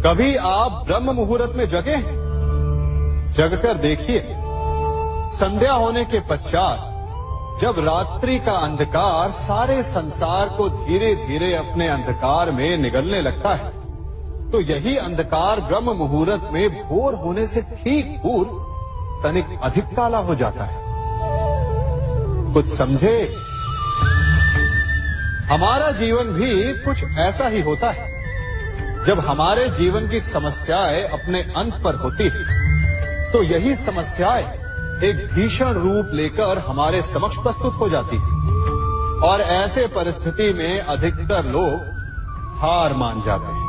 कभी आप ब्रह्म मुहूर्त में जगे? जगकर देखिए, संध्या होने के पश्चात जब रात्रि का अंधकार सारे संसार को धीरे धीरे अपने अंधकार में निगलने लगता है, तो यही अंधकार ब्रह्म मुहूर्त में भोर होने से ठीक पूर्व तनिक अधिक काला हो जाता है। कुछ समझे? हमारा जीवन भी कुछ ऐसा ही होता है। जब हमारे जीवन की समस्याएं अपने अंत पर होती है, तो यही समस्याएं एक भीषण रूप लेकर हमारे समक्ष प्रस्तुत हो जाती है और ऐसे परिस्थिति में अधिकतर लोग हार मान जाते हैं,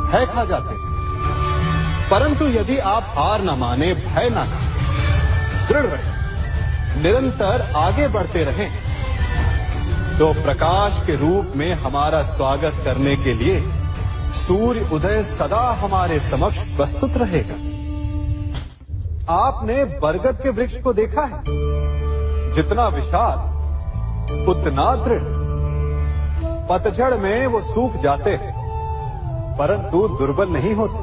भय खा जाते हैं। परंतु यदि आप हार न माने, भय न खाएं, दृढ़ रहें, निरंतर आगे बढ़ते रहें, तो प्रकाश के रूप में हमारा स्वागत करने के लिए सूर्य उदय सदा हमारे समक्ष प्रस्तुत रहेगा। आपने बरगद के वृक्ष को देखा है? जितना विशाल उतना दृढ़। पतझड़ में वो सूख जाते हैं, परंतु दुर्बल नहीं होते,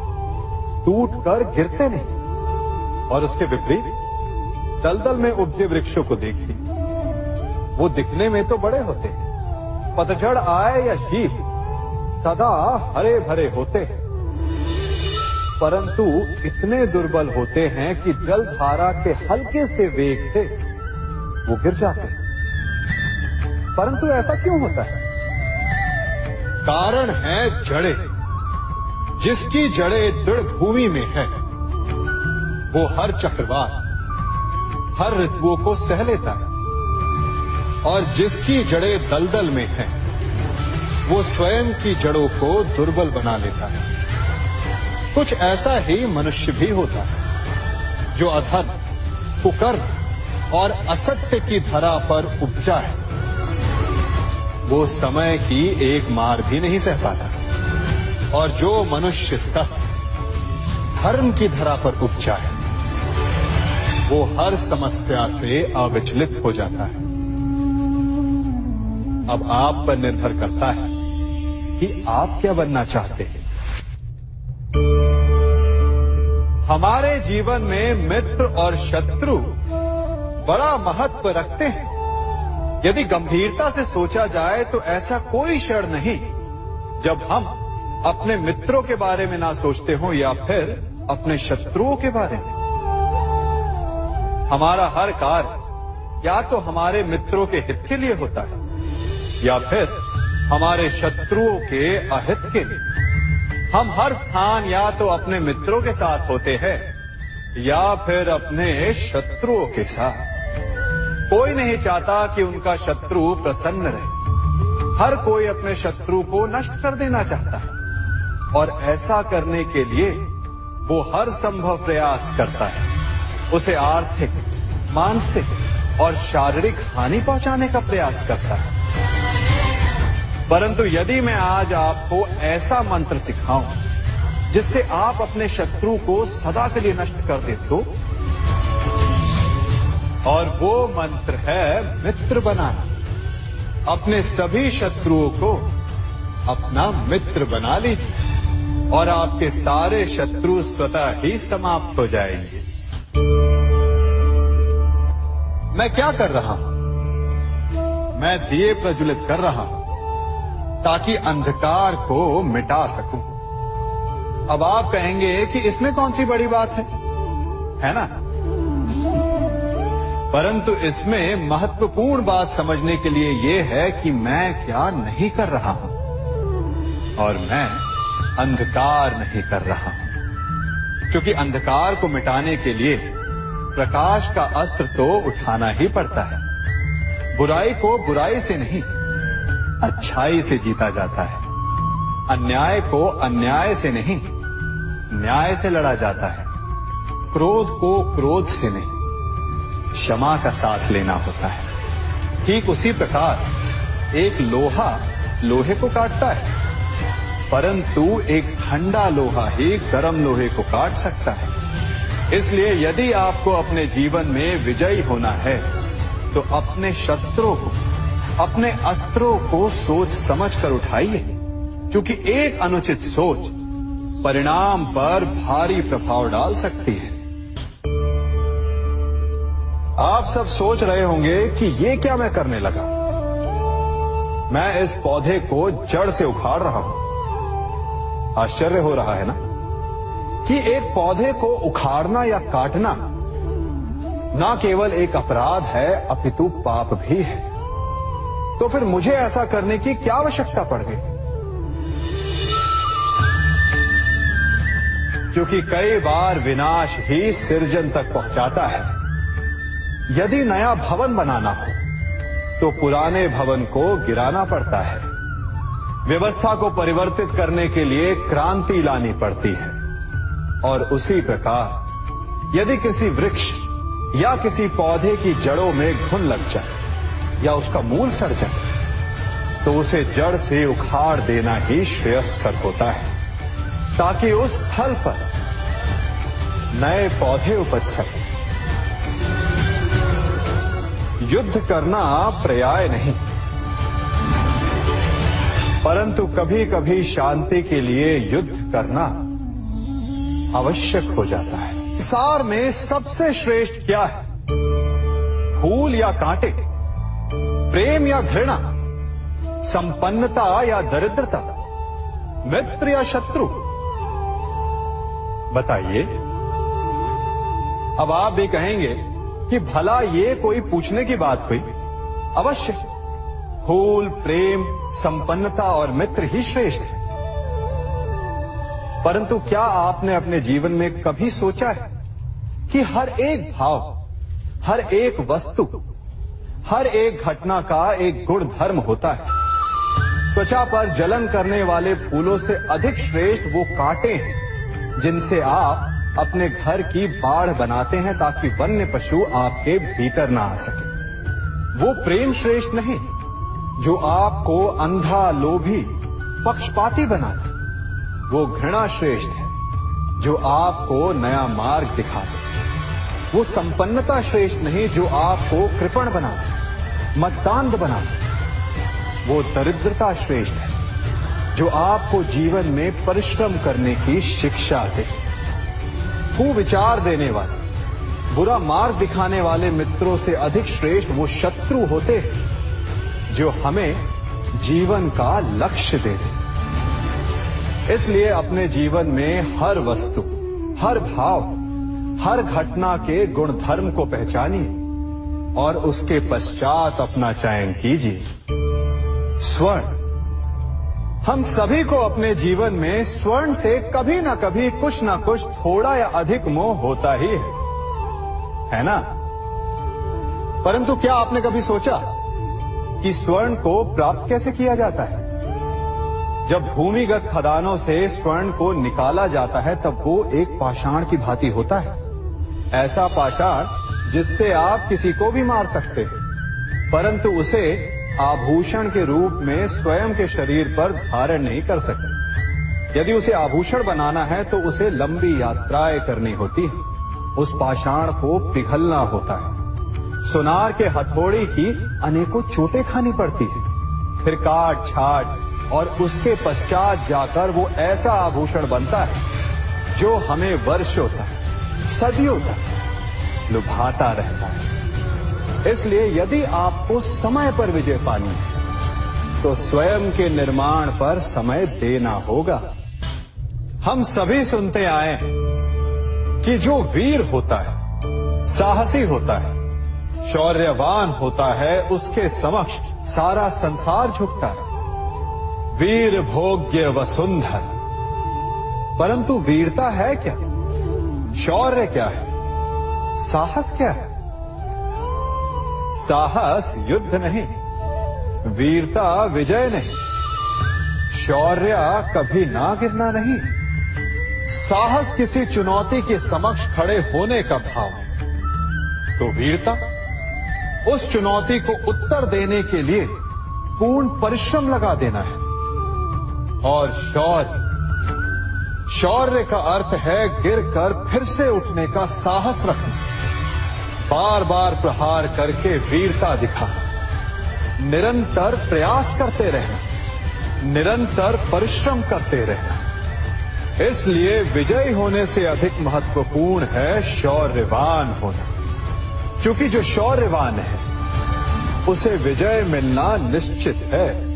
टूटकर गिरते नहीं। और उसके विपरीत दलदल में उपजे वृक्षों को देखिए, वो दिखने में तो बड़े होते हैं, पतझड़ आए या शीत सदा हरे भरे होते हैं, परंतु इतने दुर्बल होते हैं कि जल धारा के हल्के से वेग से वो गिर जाते हैं। परंतु ऐसा क्यों होता है? कारण है जड़ें। जिसकी जड़ें दृढ़ भूमि में है, वो हर चक्रवात, हर ऋतुओं को सह लेता है, और जिसकी जड़ें दलदल में है, वो स्वयं की जड़ों को दुर्बल बना लेता है। कुछ ऐसा ही मनुष्य भी होता है, जो अधर्म, कुकर्म और असत्य की धरा पर उपजा है। वो समय की एक मार भी नहीं सह पाता, और जो मनुष्य सत्य, धर्म की धरा पर उपजा है, वो हर समस्या से अविचलित हो जाता है। अब आप पर निर्भर करता है कि आप क्या बनना चाहते हैं। हमारे जीवन में मित्र और शत्रु बड़ा महत्व रखते हैं। यदि गंभीरता से सोचा जाए तो ऐसा कोई क्षण नहीं जब हम अपने मित्रों के बारे में ना सोचते हो या फिर अपने शत्रुओं के बारे में। हमारा हर कार्य या तो हमारे मित्रों के हित के लिए होता है या फिर हमारे शत्रुओं के अहित के लिए। हम हर स्थान या तो अपने मित्रों के साथ होते हैं या फिर अपने शत्रुओं के साथ। कोई नहीं चाहता कि उनका शत्रु प्रसन्न रहे। हर कोई अपने शत्रु को नष्ट कर देना चाहता है, और ऐसा करने के लिए वो हर संभव प्रयास करता है। उसे आर्थिक, मानसिक और शारीरिक हानि पहुंचाने का प्रयास करता है। परंतु यदि मैं आज आपको ऐसा मंत्र सिखाऊं जिससे आप अपने शत्रु को सदा के लिए नष्ट कर देते हो, और वो मंत्र है मित्र बनाना। अपने सभी शत्रुओं को अपना मित्र बना लीजिए और आपके सारे शत्रु स्वतः ही समाप्त हो जाएंगे। मैं क्या कर रहा हूं? मैं दिए प्रज्वलित कर रहा हूं ताकि अंधकार को मिटा सकूं। अब आप कहेंगे कि इसमें कौन सी बड़ी बात है ना? परंतु इसमें महत्वपूर्ण बात समझने के लिए यह है कि मैं क्या नहीं कर रहा हूं, और मैं अंधकार नहीं कर रहा हूं। क्योंकि अंधकार को मिटाने के लिए प्रकाश का अस्त्र तो उठाना ही पड़ता है। बुराई को बुराई से नहीं, अच्छाई से जीता जाता है। अन्याय को अन्याय से नहीं, न्याय से लड़ा जाता है। क्रोध को क्रोध से नहीं, क्षमा का साथ लेना होता है। ठीक उसी प्रकार एक लोहा लोहे को काटता है, परंतु एक ठंडा लोहा ही गर्म लोहे को काट सकता है। इसलिए यदि आपको अपने जीवन में विजयी होना है, तो अपने शस्त्रों को, अपने अस्त्रों को सोच समझ कर उठाइए, क्योंकि एक अनुचित सोच परिणाम पर भारी प्रभाव डाल सकती है। आप सब सोच रहे होंगे कि ये क्या मैं करने लगा। मैं इस पौधे को जड़ से उखाड़ रहा हूं। आश्चर्य हो रहा है ना कि एक पौधे को उखाड़ना या काटना ना केवल एक अपराध है अपितु पाप भी है। तो फिर मुझे ऐसा करने की क्या आवश्यकता पड़ गई? क्योंकि कई बार विनाश ही सृजन तक पहुंचाता है। यदि नया भवन बनाना हो तो पुराने भवन को गिराना पड़ता है। व्यवस्था को परिवर्तित करने के लिए क्रांति लानी पड़ती है। और उसी प्रकार यदि किसी वृक्ष या किसी पौधे की जड़ों में घुन लग जाए या उसका मूल सड़ जाए तो उसे जड़ से उखाड़ देना ही श्रेयस्कर होता है, ताकि उस स्थल पर नए पौधे उपज सके। युद्ध करना पर्याय नहीं, परंतु कभी कभी शांति के लिए युद्ध करना आवश्यक हो जाता है। संसार में सबसे श्रेष्ठ क्या है? फूल या कांटे, प्रेम या घृणा, संपन्नता या दरिद्रता, मित्र या शत्रु? बताइए। अब आप भी कहेंगे कि भला ये कोई पूछने की बात हुई? अवश्य, फूल, प्रेम, संपन्नता और मित्र ही श्रेष्ठ है। परंतु क्या आपने अपने जीवन में कभी सोचा है कि हर एक भाव, हर एक वस्तु, हर एक घटना का एक गुण धर्म होता है? त्वचा पर जलन करने वाले फूलों से अधिक श्रेष्ठ वो कांटे हैं जिनसे आप अपने घर की बाढ़ बनाते हैं ताकि वन्य पशु आपके भीतर ना आ सके। वो प्रेम श्रेष्ठ नहीं जो आपको अंधा, लोभी, पक्षपाती बनाता। वो घृणा श्रेष्ठ है जो आपको नया मार्ग दिखाते। वो संपन्नता श्रेष्ठ नहीं जो आपको कृपण बनाते, मतदान बनाते। वो दरिद्रता श्रेष्ठ है जो आपको जीवन में परिश्रम करने की शिक्षा दे। कुविचार देने वाले, बुरा मार्ग दिखाने वाले मित्रों से अधिक श्रेष्ठ वो शत्रु होते हैं जो हमें जीवन का लक्ष्य देते। इसलिए अपने जीवन में हर वस्तु, हर भाव, हर घटना के गुण धर्म को पहचानिए और उसके पश्चात अपना चयन कीजिए। स्वर्ण। हम सभी को अपने जीवन में स्वर्ण से कभी ना कभी कुछ ना कुछ थोड़ा या अधिक मोह होता ही है ना? परंतु क्या आपने कभी सोचा कि स्वर्ण को प्राप्त कैसे किया जाता है? जब भूमिगत खदानों से स्वर्ण को निकाला जाता है तब वो एक पाषाण की भांति होता है। ऐसा पाषाण जिससे आप किसी को भी मार सकते हैं, परंतु उसे आभूषण के रूप में स्वयं के शरीर पर धारण नहीं कर सकते। यदि उसे आभूषण बनाना है तो उसे लंबी यात्राएं करनी होती है। उस पाषाण को पिघलना होता है। सुनार के हथौड़ी की अनेकों चोटें खानी पड़ती है। फिर काट छाट और उसके पश्चात जाकर वो ऐसा आभूषण बनता है जो हमें वर्षों तक, सदियों तक लुभाता रहता है। इसलिए यदि आपको समय पर विजय पानी है तो स्वयं के निर्माण पर समय देना होगा। हम सभी सुनते आए कि जो वीर होता है, साहसी होता है, शौर्यवान होता है, उसके समक्ष सारा संसार झुकता है। वीर भोग्य वसुंधर। परंतु वीरता है क्या? शौर्य क्या है? साहस क्या है? साहस युद्ध नहीं, वीरता विजय नहीं, शौर्य कभी ना गिरना नहीं। साहस किसी चुनौती के समक्ष खड़े होने का भाव है, तो वीरता उस चुनौती को उत्तर देने के लिए पूर्ण परिश्रम लगा देना है। और शौर्य का अर्थ है गिरकर फिर से उठने का साहस रखना, बार बार प्रहार करके वीरता दिखाना, निरंतर प्रयास करते रहना, निरंतर परिश्रम करते रहना। इसलिए विजयी होने से अधिक महत्वपूर्ण है शौर्यवान होना, क्योंकि जो शौर्यवान है उसे विजय मिलना निश्चित है।